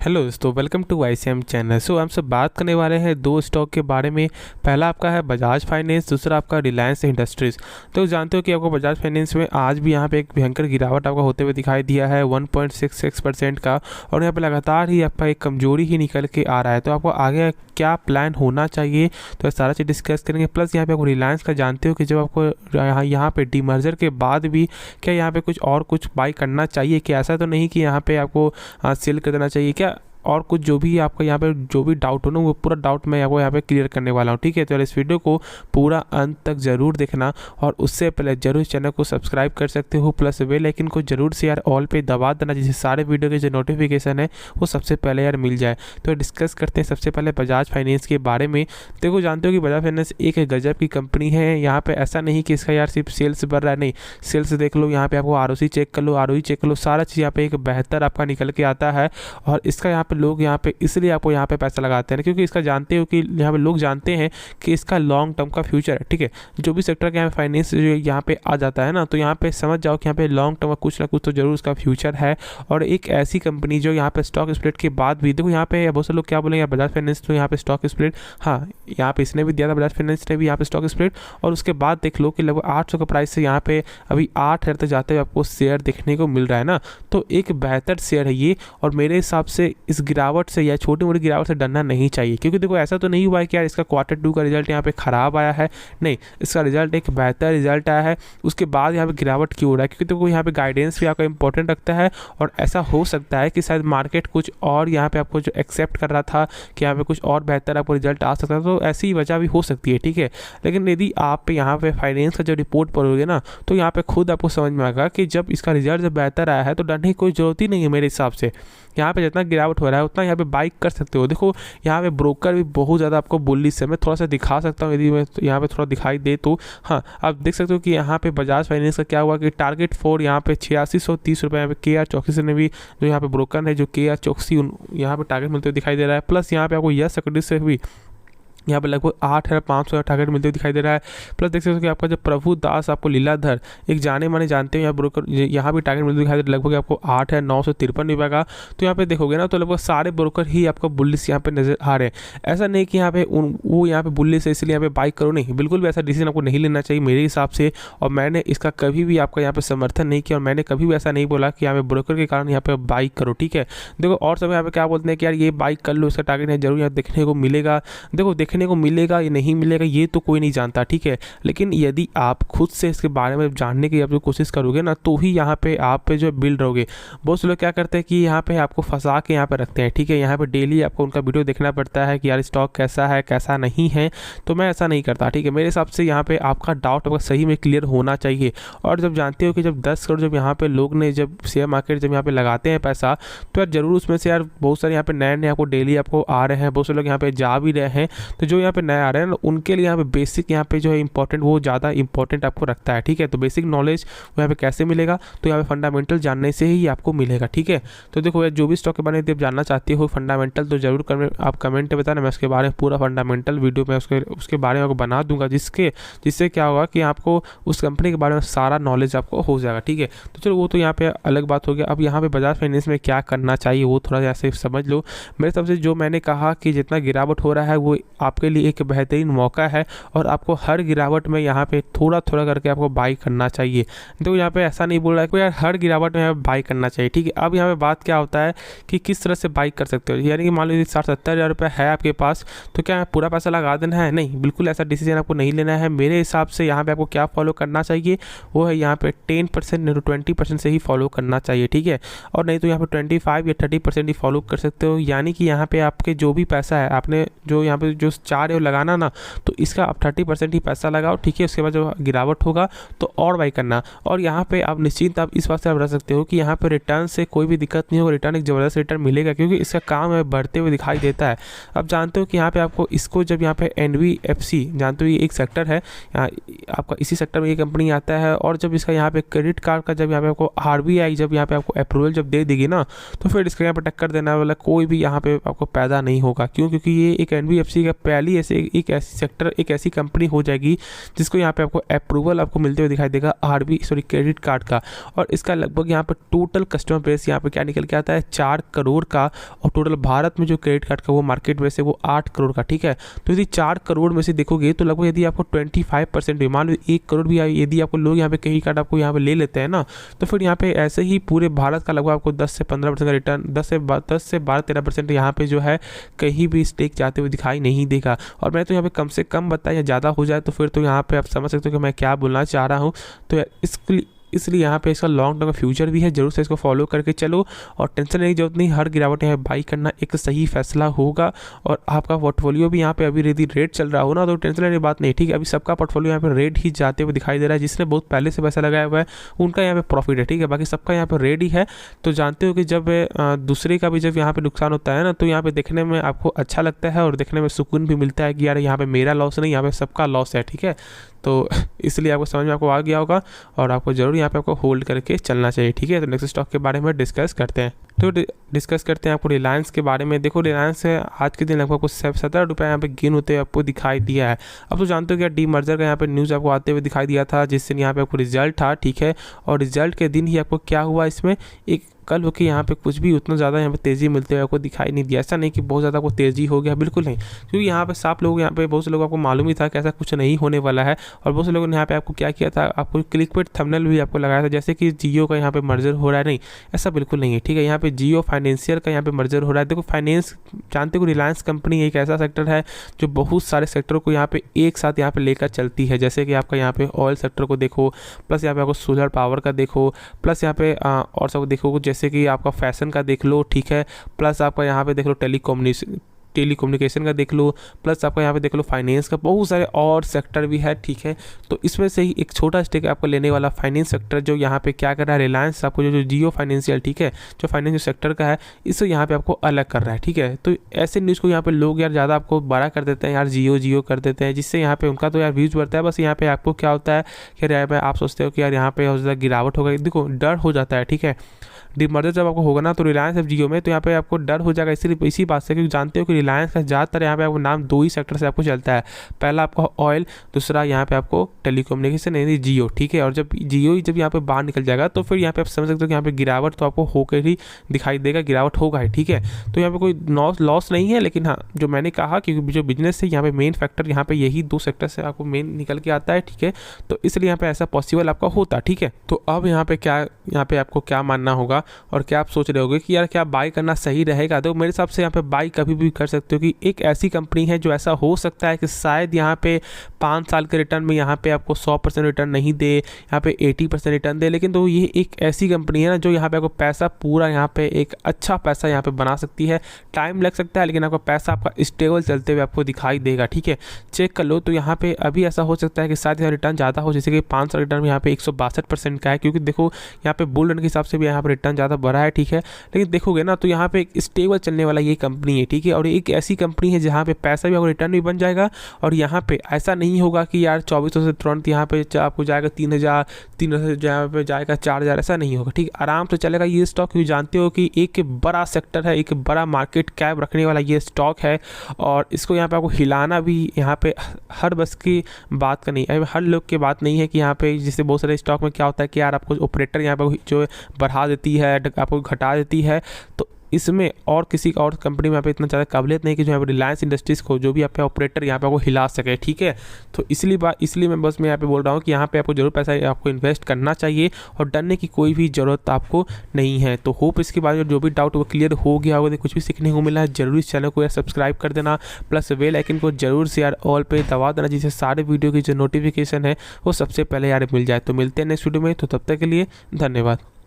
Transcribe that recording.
Hello दोस्तों, welcome to ICM channel. हम सब बात करने वाले हैं दो स्टॉक के बारे में। पहला आपका है बजाज फाइनेंस, दूसरा आपका रिलायंस इंडस्ट्रीज़। तो जानते हो कि आपको बजाज फाइनेंस में आज भी यहाँ पे एक भयंकर गिरावट आपको होते हुए दिखाई दिया है 1.66% का, और यहाँ पे लगातार ही आपका एक कमजोरी ही निकल के आ रहा है। तो आपको आगे क्या प्लान होना चाहिए, तो सारा चीज़ डिस्कस करेंगे। प्लस यहाँ पे आपको रिलायंस का जानते हो कि जब आपको यहाँ पे डीमर्जर के बाद भी क्या यहाँ पे कुछ बाई करना चाहिए, कि ऐसा तो नहीं कि यहाँ पे आपको सेल कर देना चाहिए क्या, और कुछ जो भी आपका यहाँ पे जो भी डाउट हो ना, वो पूरा डाउट मैं आपको यहाँ पे क्लियर करने वाला हूँ। ठीक है, तो इस वीडियो को पूरा अंत तक ज़रूर देखना, और उससे पहले जरूर चैनल को सब्सक्राइब कर सकते हो, प्लस बेल आइकन को जरूर से यार ऑल पे दबा देना, जिससे सारे वीडियो के जो नोटिफिकेशन है वो सबसे पहले यार मिल जाए। तो डिस्कस करते हैं सबसे पहले बजाज फाइनेंस के बारे में। देखो, जानते हो कि बजाज फाइनेंस एक गजब की कंपनी है। यहाँ पे ऐसा नहीं कि इसका यार सिर्फ सेल्स बढ़ रहा है, नहीं, सेल्स देख लो, यहाँ पे आपको ROC चेक कर लो, ROE चेक कर लो, सारा चीज़ यहाँ पे एक बेहतर आपका निकल के आता है। और इसका यहाँ पे लोग यहाँ पे इसलिए आपको यहाँ पे पैसा लगाते हैं क्योंकि इसका जानते हो कि यहाँ पे लोग जानते हैं कि इसका लॉन्ग टर्म का फ्यूचर है। ठीक है, जो भी सेक्टर का यहाँ फाइनेंस यहाँ पे आ जाता है ना, तो यहाँ पे समझ जाओ कि यहाँ पे लॉन्ग टर्म का कुछ ना कुछ तो जरूर उसका फ्यूचर है। और एक ऐसी कंपनी जो यहाँ पे स्टॉक स्प्लिट के बाद भी, देखो यहाँ पे बहुत से लोग क्या बोलेंगे बजाज फाइनेंस तो यहाँ पे स्टॉक स्प्लिट, हाँ यहाँ पे इसने भी दिया था, बजाज फाइनेंस ने भी यहाँ पे स्टॉक स्प्लिट, और उसके बाद देख लो कि लगभग 800 का प्राइस से यहाँ पे अभी 8,000 तक जाते हुए आपको शेयर देखने को मिल रहा है ना। तो एक बेहतर शेयर है ये, और मेरे हिसाब से इस गिरावट से या छोटी मोटी गिरावट से डरना नहीं चाहिए। क्योंकि देखो ऐसा तो नहीं हुआ है कि यार इसका Q2 का रिजल्ट यहाँ पे ख़राब आया है, नहीं, इसका रिजल्ट एक बेहतर रिजल्ट आया है, उसके बाद यहाँ पे गिरावट क्यों हो रहा है, क्योंकि देखो यहाँ पे गाइडेंस भी आपका इंपॉर्टेंट रखता है। और ऐसा हो सकता है कि शायद मार्केट कुछ और यहाँ पे आपको जो एक्सेप्ट कर रहा था कि यहाँ पे कुछ और बेहतर आपको रिजल्ट आ सकता है, तो ऐसी वजह भी हो सकती है। ठीक है, लेकिन यदि आप यहाँ पे फाइनेंस का जो रिपोर्ट पढ़ोगे ना, तो यहाँ पे खुद आपको समझ में आएगा कि जब इसका रिजल्ट जब बेहतर आया है तो डरने की कोई ज़रूरत ही नहीं है मेरे हिसाब से। यहाँ पे जितना गिरावट हो रहा है उतना यहाँ पे बाइक कर सकते हो। देखो यहाँ पे ब्रोकर भी बहुत ज़्यादा आपको बुलिश है, मैं थोड़ा सा दिखा सकता हूँ यदि मैं यहाँ पे थोड़ा दिखाई दे तो। हाँ, आप देख सकते हो कि यहाँ पे बजाज फाइनेंस का क्या हुआ कि टारगेट 4 यहाँ पे 8630 रुपये, यहाँ पे KR चौकसी ने भी, जो यहाँ पे ब्रोकर है जो KR चौकसी, यहाँ पे टारगेट मिलते हुए दिखाई दे रहा है। प्लस यहाँ पे आपको यस इक्विटी से भी यहाँ पे लगभग 8,500 का टारगेट मिलते हुए दिखाई दे रहा है। प्लस देख सकते हो कि आपका जो प्रभु दास आपको लीलाधर, एक जाने माने जानते हैं यहाँ ब्रोकर, यहाँ भी टारगेट मिलते हुए दिखाई दे रहा है लगभग आपको 8,953 रुपये का। तो यहाँ पे देखोगे ना, तो लगभग सारे ब्रोकर ही आपको बुलिश यहाँ पे नजर आ रहे हैं। ऐसा नहीं कि यहाँ पे वो यहाँ पे बुलिश है इसलिए यहाँ पे बाइक करो, नहीं, बिल्कुल भी ऐसा डिसीजन आपको नहीं लेना चाहिए मेरे हिसाब से। और मैंने इसका कभी भी आपका यहाँ पे समर्थन नहीं किया, और मैंने कभी भी ऐसा नहीं बोला कि यहाँ पे ब्रोकर के कारण यहाँ पे बाइक करो। ठीक है, देखो और सब यहाँ पे क्या बोलते हैं कि यार ये बाइक कर लो, इसका टारगेट है जरूर यहाँ देखने को मिलेगा। देखो देखने को मिलेगा या नहीं मिलेगा ये तो कोई नहीं जानता। ठीक है, लेकिन यदि आप खुद से इसके बारे में जानने की आप कोशिश करोगे ना, तो ही यहाँ पे आप पे जो बिल्ड रहोगे। बहुत से लोग क्या करते हैं कि यहाँ पे आपको फंसा के यहाँ पे रखते हैं। ठीक है, यहाँ पे डेली आपको उनका वीडियो देखना पड़ता है कि यार स्टॉक कैसा है कैसा नहीं है, तो मैं ऐसा नहीं करता। ठीक है, मेरे हिसाब से यहाँ पे आपका डाउट आपका सही में क्लियर होना चाहिए। और जब जानते हो कि जब 10 करोड़ जब यहाँ पे लोग ने जब शेयर मार्केट जब यहाँ पे लगाते हैं पैसा, तो यार जरूर उसमें से यार बहुत सारे यहाँ पे नए आपको डेली आपको आ रहे हैं, बहुत से लोग यहाँ पे जा भी रहे हैं। तो जो यहाँ पे नए आ रहे हैं ना, उनके लिए यहाँ पे बेसिक यहाँ पे जो है इंपॉर्टेंट, वो ज़्यादा इंपॉर्टेंट आपको रखता है। ठीक है, तो बेसिक नॉलेज वो यहाँ पे कैसे मिलेगा, तो यहाँ पे फंडामेंटल जानने से ही आपको मिलेगा। ठीक है, तो देखो जो भी स्टॉक के बारे में आप जानना चाहते हो फंडामेंटल, तो जरूर आप कमेंट में बताना, मैं उसके बारे में पूरा फंडामेंटल वीडियो में उसके बारे में आपको बना दूंगा, जिससे क्या होगा कि आपको उस कंपनी के बारे में सारा नॉलेज आपको हो जाएगा। ठीक है, तो चलो वो तो यहाँ पे अलग बात हो गया। अब यहाँ पे बजाज फाइनेंस में क्या करना चाहिए वो थोड़ा ऐसे समझ लो। मेरे हिसाब से जो मैंने कहा कि जितना गिरावट हो रहा है वो आपके लिए एक बेहतरीन मौका है, और आपको हर गिरावट में यहाँ पे थोड़ा थोड़ा करके आपको बाई करना चाहिए। तो यहाँ पे ऐसा नहीं बोल रहा है कि यार हर गिरावट में बाई करना चाहिए। ठीक है, अब यहाँ पे बात क्या होता है कि किस तरह से बाई कर सकते हो। यानी कि मान लीजिए 60-70 हज़ार रुपये है आपके पास, तो क्या पूरा पैसा लगा देना है, नहीं, बिल्कुल ऐसा डिसीजन आपको नहीं लेना है। मेरे हिसाब से यहाँ पे आपको क्या फॉलो करना चाहिए, वो है यहाँ पे 10% नहीं तो 20% से ही फॉलो करना चाहिए। ठीक है, और नहीं तो यहाँ पे 25 या 30% ही फॉलो कर सकते हो। यानी कि यहाँ पे आपके जो भी पैसा है आपने जो यहाँ पे जो चाह रहे हो लगाना ना, तो इसका आप 30% ही पैसा लगाओ। ठीक है, उसके बाद जो गिरावट होगा तो और बाई करना। और यहाँ पे आप निश्चिंत आप इस बात से आप रह सकते हो कि यहाँ पे रिटर्न से कोई भी दिक्कत नहीं होगा, रिटर्न एक ज़बरदस्त रिटर्न मिलेगा, क्योंकि इसका काम है बढ़ते हुए दिखाई देता है। अब जानते हो कि यहाँ पे आपको इसको जब यहाँ पे NBFC जानते हो ये एक सेक्टर है, आपका इसी सेक्टर में ये कंपनी आता है। और जब इसका यहाँ पे क्रेडिट कार्ड का जब यहाँ पे आपको RBI जब यहाँ पे आपको अप्रूवल जब दे देगी ना, तो फिर इसका यहाँ पे टक्कर देने वाला कोई भी यहाँ पे आपको पैदा नहीं होगा। क्यों? क्योंकि ये एक NBFC का पहली एक ऐसी कंपनी हो जाएगी जिसको यहाँ पे आपको अप्रूवल आपको मिलते हुए दिखाई देगा क्रेडिट कार्ड का। और इसका लगभग यहाँ पे टोटल कस्टमर बेस यहाँ पे क्या निकल के आता है 4 करोड़ का, और टोटल भारत में जो क्रेडिट कार्ड का वो मार्केट बेस है वो 8 करोड़ का, ठीक है। तो यदि 4 करोड़ में से देखोगे तो लगभग यदि आपको 25% मान लो 1 करोड़ भी यदि आपको लोग यहाँ पे क्रेडिट कार्ड आपको यहाँ पे ले लेते हैं ना, तो फिर यहाँ पे ऐसे ही पूरे भारत का लगभग आपको 10 से 15% का रिटर्न, 10 से 12-13% यहाँ पे जो है कहीं भी स्टेक जाते हुए दिखाई नहीं देगा। और मैं तो यहाँ पे कम से कम बताया या ज़्यादा हो जाए तो फिर तो यहाँ पे आप समझ सकते हो कि मैं क्या बोलना चाह रहा हूँ। तो इसलिए यहाँ पे इसका लॉन्ग टर्म का फ्यूचर भी है, जरूर से इसको फॉलो करके चलो और टेंशन लेने की जरूरत नहीं। हर गिरावट यहाँ बाई करना एक सही फैसला होगा, और आपका पोर्टफोलियो भी यहाँ पे अभी यदि रेट चल रहा हो ना तो टेंशन लेने की बात नहीं, ठीक है। अभी सबका पोर्टफोलियो यहाँ पे रेट ही जाते हुए दिखाई दे रहा है, जिसने बहुत पहले से पैसा लगाया हुआ है उनका यहाँ पे प्रॉफिट है, ठीक है। बाकी सबका यहाँ पे रेट ही है। तो जानते हो कि जब दूसरे का भी जब यहाँ पे नुकसान होता है ना तो यहाँ पे देखने में आपको अच्छा लगता है और देखने में सुकून भी मिलता है कि यार यहाँ पे मेरा लॉस नहीं, यहाँ पे सबका लॉस है, ठीक है। तो इसलिए आपको समझ में आपको आ गया होगा और आपको ज़रूर यहाँ पे आपको होल्ड करके चलना चाहिए, ठीक है। तो नेक्स्ट स्टॉक के बारे में डिस्कस करते हैं। तो डिस्कस करते हैं आपको रिलायंस के बारे में। देखो रिलायंस आज के दिन लगभग कुछ 17 रुपये यहाँ पे गेन होते हुए आपको दिखाई दिया है। अब तो जानते हो कि डी मर्जर का यहाँ पे न्यूज़ आपको आते हुए दिखाई दिया था, जिस दिन यहाँ पे आपको रिजल्ट था, ठीक है। और रिजल्ट के दिन ही आपको क्या हुआ, इसमें एक कल होकर यहाँ पे कुछ भी उतना ज़्यादा यहाँ पे तेज़ी मिलते हुए आपको दिखाई नहीं दिया। ऐसा नहीं कि बहुत ज़्यादा को तेज़ी हो गया, बिल्कुल नहीं, क्योंकि यहाँ पे साफ लोग यहाँ पे बहुत से लोगों को मालूम ही था कि ऐसा कुछ नहीं होने वाला है। और बहुत से लोगों ने यहाँ पे आपको क्या किया था, आपको क्लिकबेट थंबनेल भी आपको लगाया था, जैसे कि जियो का यहाँ पे मर्जर हो रहा है, नहीं ऐसा बिल्कुल नहीं है, ठीक है। यहाँ पे जियो फाइनेंशियल का यहाँ पे मर्जर हो रहा है। देखो फाइनेंस जानते हो रिलायंस कंपनी एक ऐसा सेक्टर है जो बहुत सारे सेक्टरों को यहाँ पे एक साथ यहाँ पे लेकर चलती है, जैसे कि आपका यहाँ पे ऑयल सेक्टर को देखो, प्लस यहाँ पे आपको सोलर पावर का देखो, प्लस यहाँ पे और सब देखो जैसे कि आपका फैशन का देख लो, ठीक है। प्लस आपका यहाँ पे देख लो टेलीकम्युनिकेशन का देख लो, प्लस आपका यहाँ पे देख लो फाइनेंस का, बहुत सारे और सेक्टर भी है, ठीक है। तो इसमें से ही एक छोटा स्टेक आपको लेने वाला फाइनेंस सेक्टर जो यहाँ पे क्या कर रहा है रिलायंस, आपको जो जियो फाइनेंशियल, ठीक है, जो फाइनेंशियल सेक्टर का है, इससे यहाँ पे आपको अलग कर रहा है, ठीक है। तो ऐसे न्यूज़ को यहाँ पे लोग यार ज़्यादा आपको बड़ा कर देते हैं, यार जियो कर देते हैं, जिससे यहाँ पे उनका तो यार व्यूज़ बढ़ता है। बस यहाँ पे आपको क्या होता है कि यार आप सोचते हो कि यार यहाँ पे हो ज़्यादा गिरावट होगा, देखो डर हो जाता है, ठीक है। डीमर्जर जब आपको होगा ना तो रिलायंस और जियो में, तो यहाँ पे आपको डर हो जाएगा इसी बात से, क्योंकि जानते हो कि रिलायंस का ज़्यादातर यहाँ पे आपको नाम 2 ही सेक्टर से आपको चलता है, पहला आपका ऑयल, दूसरा यहाँ पे आपको टेलीकम्युनिकेशन यानी जियो, ठीक है। और जब जियो ही जब यहाँ पे बाहर निकल जाएगा तो फिर यहाँ पे आप समझ सकते हो कि यहाँ पे गिरावट तो आपको होकर ही दिखाई देगा, गिरावट होगा ही, ठीक है। तो यहाँ पे कोई लॉस नहीं है, लेकिन हाँ जो मैंने कहा क्योंकि जो बिजनेस है यहाँ पे मेन फैक्टर यहाँ पे यही 2 सेक्टर से आपको मेन निकल के आता है, ठीक है। तो इसलिए यहाँ पे ऐसा पॉसिबल आपका होता, ठीक है। तो अब यहाँ पे आपको क्या मानना होगा और क्या आप सोच रहे होगे कि यार क्या बाई करना सही रहेगा। तो मेरे हिसाब से यहाँ पे बाई कभी भी कर सकते हो कि एक ऐसी कंपनी है जो ऐसा हो सकता है कि शायद यहाँ पे 5 साल के रिटर्न में यहाँ पे आपको 100% रिटर्न नहीं दे, यहाँ पे 80% रिटर्न दे, लेकिन तो ये एक ऐसी कंपनी है ना जो यहाँ पे आपको पैसा पूरा यहाँ पे एक अच्छा पैसा यहाँ पे बना सकती है। टाइम लग सकता है लेकिन आपका पैसा आपका स्टेबल चलते हुए आपको दिखाई देगा, ठीक है। चेक कर लो तो यहाँ पे अभी ऐसा हो सकता है कि शायद यहाँ रिटर्न ज़्यादा हो, जैसे कि 5 साल रिटर्न में यहाँ पे 162% का है, क्योंकि देखो यहाँ पे बुल रन के हिसाब से भी यहाँ पे रिटर्न ज़्यादा बढ़ा है, ठीक है। लेकिन देखोगे ना तो यहाँ पे एक स्टेबल चलने वाला ये कंपनी है, ठीक है। और एक ऐसी कंपनी है जहाँ पे पैसा भी आपको रिटर्न भी बन जाएगा, और यहाँ पे ऐसा नहीं होगा कि यार 2400 से तुरंत यहाँ पे आपको जाएगा 3000 जहाँ पे जाएगा 4000, ऐसा नहीं होगा, ठीक। आराम से चलेगा ये स्टॉक, क्योंकि जानते हो कि एक बड़ा सेक्टर है, एक बड़ा मार्केट कैप रखने वाला ये स्टॉक है, और इसको यहाँ पे आपको हिलाना भी यहाँ पे हर बस की बात का नहीं है, हर लोग की बात नहीं है कि यहाँ पे जैसे बहुत सारे स्टॉक में क्या होता है कि यार आपको ऑपरेटर यहाँ पे जो बढ़ा देती है, आपको घटा देती है। तो इसमें और किसी और कंपनी में यहाँ पे इतना ज़्यादा काबिलियत नहीं कि जो यहाँ पे रिलायंस इंडस्ट्रीज़ को जो भी यहाँ पे ऑपरेटर यहाँ पे आपको हिला सके, ठीक है। तो इसलिए मैं यहाँ पे बोल रहा हूँ कि यहाँ पे आपको जरूर पैसा आपको इन्वेस्ट करना चाहिए और डरने की कोई भी ज़रूरत आपको नहीं है। तो होप इसके बारे में जो भी डाउट वो क्लियर हो गया होगा, कुछ भी सीखने को मिला है, जरूर इस चैनल को यार सब्सक्राइब कर देना, प्लस बेल आइकन को जरूर से यार ऑल पे दबा देना, जिससे सारे वीडियो की जो नोटिफिकेशन है वो सबसे पहले यार मिल जाए। तो मिलते हैं नेक्स्ट वीडियो में, तो तब तक के लिए धन्यवाद।